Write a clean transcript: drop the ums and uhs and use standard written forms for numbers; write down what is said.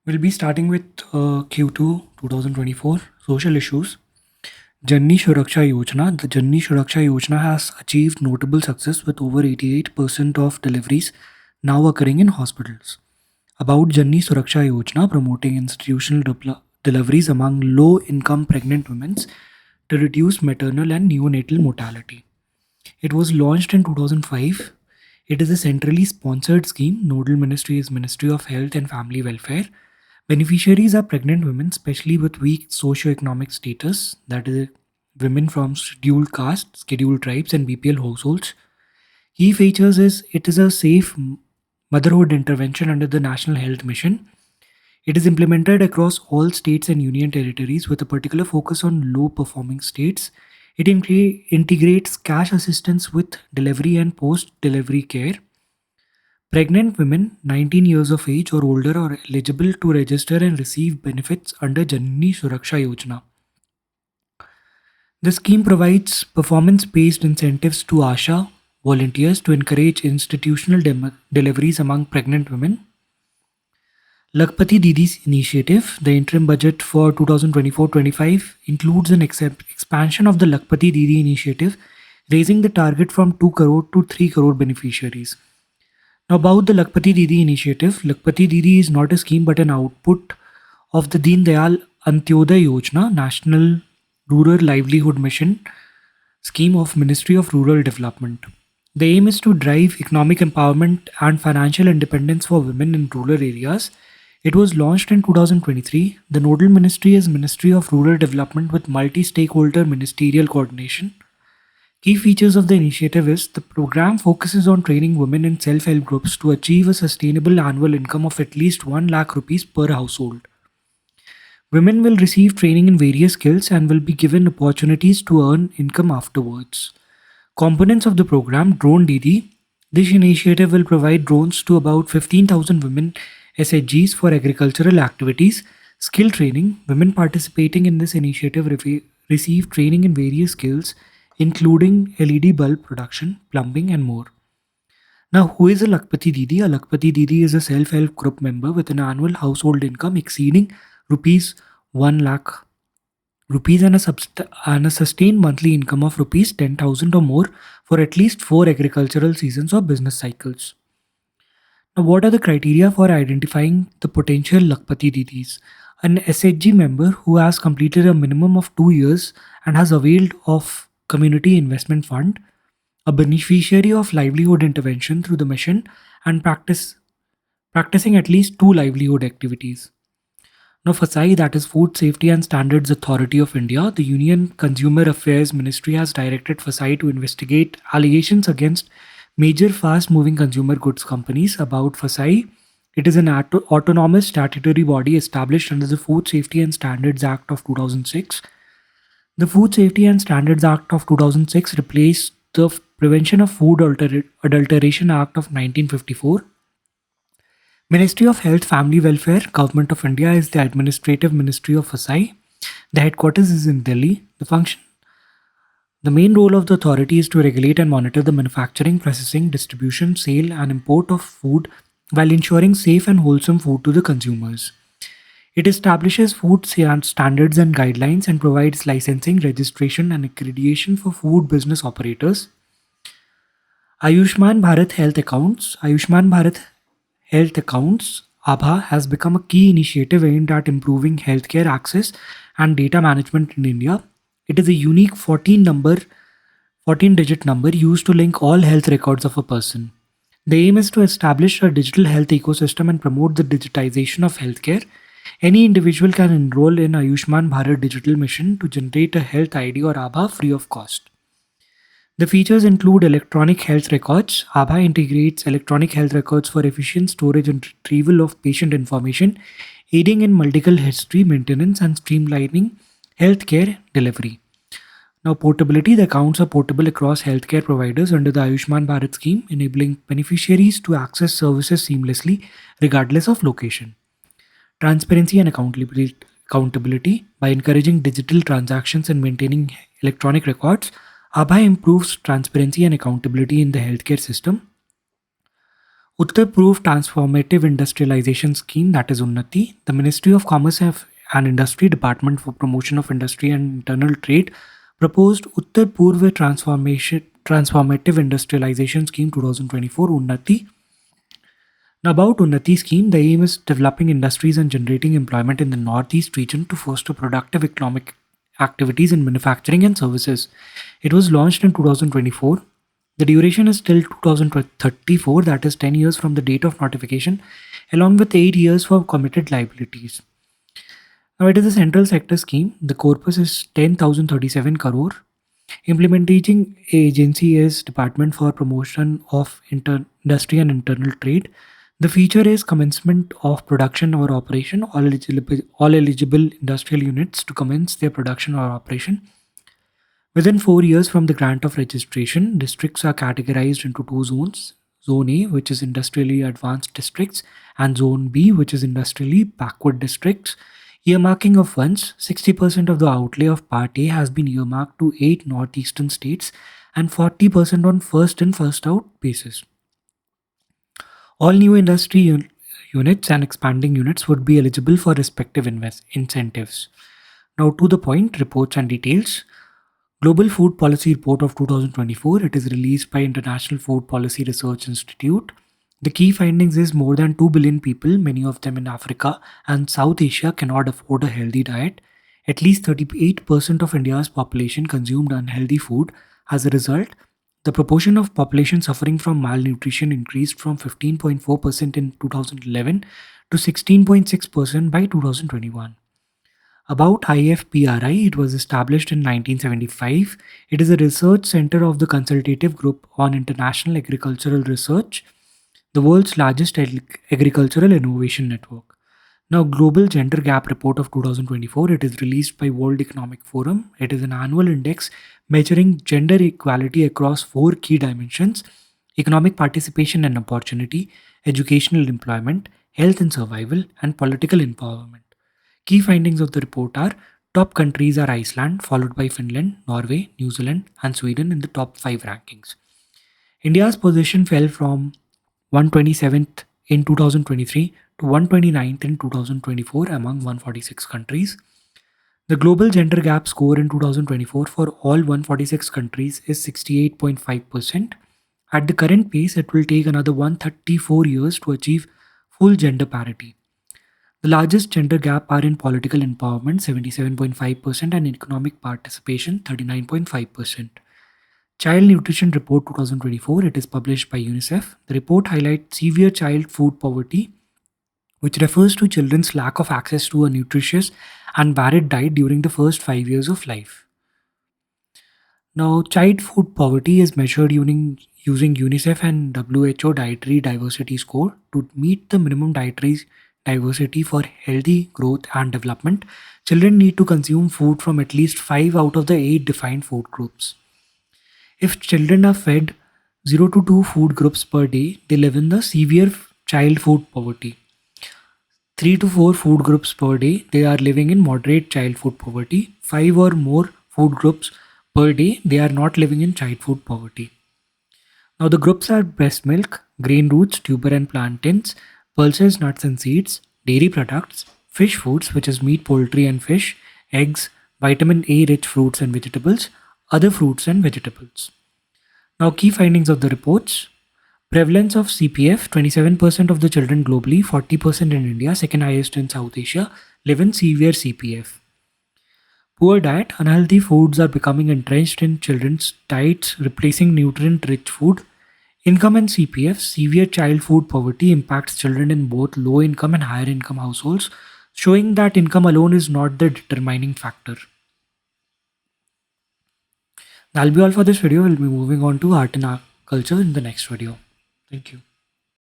We'll be starting with Q2 2024 social issues. Janni Shuraksha Yojana. The Janni Shuraksha Yojana has achieved notable success with over 88% of deliveries now occurring in hospitals. About Janni Suraksha Yojana promoting institutional deliveries among low income pregnant women to reduce maternal and neonatal mortality. It was launched in 2005. It is a centrally sponsored scheme. Nodal ministry is Ministry of Health and Family Welfare. Beneficiaries are pregnant women, especially with weak socioeconomic status, that is, women from scheduled caste, scheduled tribes, and BPL households. Key features is it is a safe motherhood intervention under the National Health Mission. It is implemented across all states and union territories with a particular focus on low performing states. It integrates cash assistance with delivery and post delivery care. Pregnant women 19 years of age or older are eligible to register and receive benefits under Janani Suraksha Yojana. The scheme provides performance based incentives to ASHA volunteers to encourage institutional deliveries among pregnant women. Lakpati Didi's initiative, the interim budget for 2024-25, includes an expansion of the Lakpati Didi initiative, raising the target from 2 crore to 3 crore beneficiaries. Now, about the Lakpati Didi initiative, Lakpati Didi is not a scheme but an output of the Deen Dayal Antyodaya Yojana, National Rural Livelihood Mission scheme of Ministry of Rural Development. The aim is to drive economic empowerment and financial independence for women in rural areas. It was launched in 2023. The nodal ministry is Ministry of Rural Development with multi-stakeholder ministerial coordination. Key features of the initiative is the program focuses on training women in self-help groups to achieve a sustainable annual income of at least 1 lakh rupees per household. Women will receive training in various skills and will be given opportunities to earn income afterwards. Components of the program Drone Didi. This initiative will provide drones to about 15,000 women SHGs for agricultural activities. Skill training. Women participating in this initiative receive training in various skills, including LED bulb production, plumbing, and more. Now, who is a Lakpati Didi? A Lakpati Didi is a self help group member with an annual household income exceeding rupees 1 lakh rupees and a sustained monthly income of rupees 10,000 or more for at least 4 agricultural seasons or business cycles. Now, what are the criteria for identifying the potential Lakpati Didis? An SHG member who has completed a minimum of 2 years and has availed of Community Investment Fund, a beneficiary of livelihood intervention through the mission, and practicing at least 2 livelihood activities. Now, FSSAI, that is Food Safety and Standards Authority of India, the Union Consumer Affairs Ministry has directed FSSAI to investigate allegations against major fast-moving consumer goods companies. About FSSAI, it is an autonomous statutory body established under the Food Safety and Standards Act of 2006. The Food Safety and Standards Act of 2006 replaced the Prevention of Food Adulteration Act of 1954. Ministry of Health, Family Welfare, Government of India is the administrative ministry of FSSAI. The headquarters is in Delhi. The main role of the authority is to regulate and monitor the manufacturing, processing, distribution, sale, and import of food while ensuring safe and wholesome food to the consumers. It establishes food standards and guidelines and provides licensing, registration, and accreditation for food business operators. Ayushman Bharat Health Accounts. Ayushman Bharat Health Accounts ABHA has become a key initiative aimed at improving healthcare access and data management in India. It is a unique 14-digit number used to link all health records of a person. The aim is to establish a digital health ecosystem and promote the digitization of healthcare. Any individual can enroll in Ayushman Bharat Digital Mission to generate a health ID or ABHA free of cost. The features include electronic health records. ABHA integrates electronic health records for efficient storage and retrieval of patient information, aiding in medical history maintenance and streamlining healthcare delivery. Now, portability. The accounts are portable across healthcare providers under the Ayushman Bharat scheme, enabling beneficiaries to access services seamlessly regardless of location. Transparency and accountability. By encouraging digital transactions and maintaining electronic records, ABHA improves transparency and accountability in the healthcare system. Uttar Proof Transformative Industrialization Scheme, that is Unnati. The Ministry of Commerce and Industry, Department for Promotion of Industry and Internal Trade, proposed Uttar Purva Transformative Industrialization Scheme 2024 Unnati. Now, about Unnati scheme, the aim is developing industries and generating employment in the northeast region to foster productive economic activities in manufacturing and services. It was launched in 2024. The duration is till 2034, that is 10 years from the date of notification, along with 8 years for committed liabilities. Now, it is a central sector scheme. The corpus is 10,037 crore. Implementing agency is Department for Promotion of Industry and Internal Trade. The feature is commencement of production or operation. All eligible industrial units to commence their production or operation within 4 years from the grant of registration. Districts are categorized into two zones: Zone A, which is industrially advanced districts, and Zone B, which is industrially backward districts. Earmarking of funds: 60% of the outlay of Part A has been earmarked to 8 northeastern states and 40% on first in, first out basis. All new industry units and expanding units would be eligible for respective incentives. Now, to the point, reports and details. Global Food Policy Report of 2024. It is released by International Food Policy Research Institute. The key findings is more than 2 billion people, many of them in Africa and South Asia, cannot afford a healthy diet. At least 38% of India's population consumed unhealthy food. As a result, the proportion of population suffering from malnutrition increased from 15.4% in 2011 to 16.6% by 2021. About IFPRI, it was established in 1975. It is a research center of the Consultative Group on International Agricultural Research, the world's largest agricultural innovation network. Now, Global Gender Gap Report of 2024, it is released by World Economic Forum. It is an annual index measuring gender equality across four key dimensions: economic participation and opportunity, educational employment, health and survival, and political empowerment. Key findings of the report are: top countries are Iceland, followed by Finland, Norway, New Zealand, and Sweden in the top 5 rankings. India's position fell from 127th in 2023 to 129th in 2024 among 146 countries. The global gender gap score in 2024 for all 146 countries is 68.5%. At the current pace, it will take another 134 years to achieve full gender parity. The largest gender gap are in political empowerment 77.5% and economic participation 39.5%. Child Nutrition Report 2024, it is published by UNICEF. The report highlights severe child food poverty, which refers to children's lack of access to a nutritious and varied diet during the first 5 years of life. Now, child food poverty is measured using UNICEF and WHO Dietary Diversity Score. To meet the minimum dietary diversity for healthy growth and development, children need to consume food from at least 5 out of the 8 defined food groups. If children are fed 0 to 2 food groups per day, they live in the severe child food poverty. 3 to 4 food groups per day, they are living in moderate child food poverty. 5 or more food groups per day, they are not living in child food poverty. Now, the groups are breast milk, grain roots, tuber and plantains, pulses, nuts and seeds, dairy products, fish foods, which is meat, poultry, and fish, eggs, vitamin A rich fruits and vegetables, other fruits and vegetables. Now, key findings of the reports: prevalence of CPF: 27% of the children globally, 40% in India, second highest in South Asia, live in severe CPF. Poor diet: unhealthy foods are becoming entrenched in children's diets, replacing nutrient rich food. Income and CPF: severe child food poverty impacts children in both low income and higher income households, showing that income alone is not the determining factor. That'll be all for this video. We'll be moving on to art and culture in the next video. Thank you.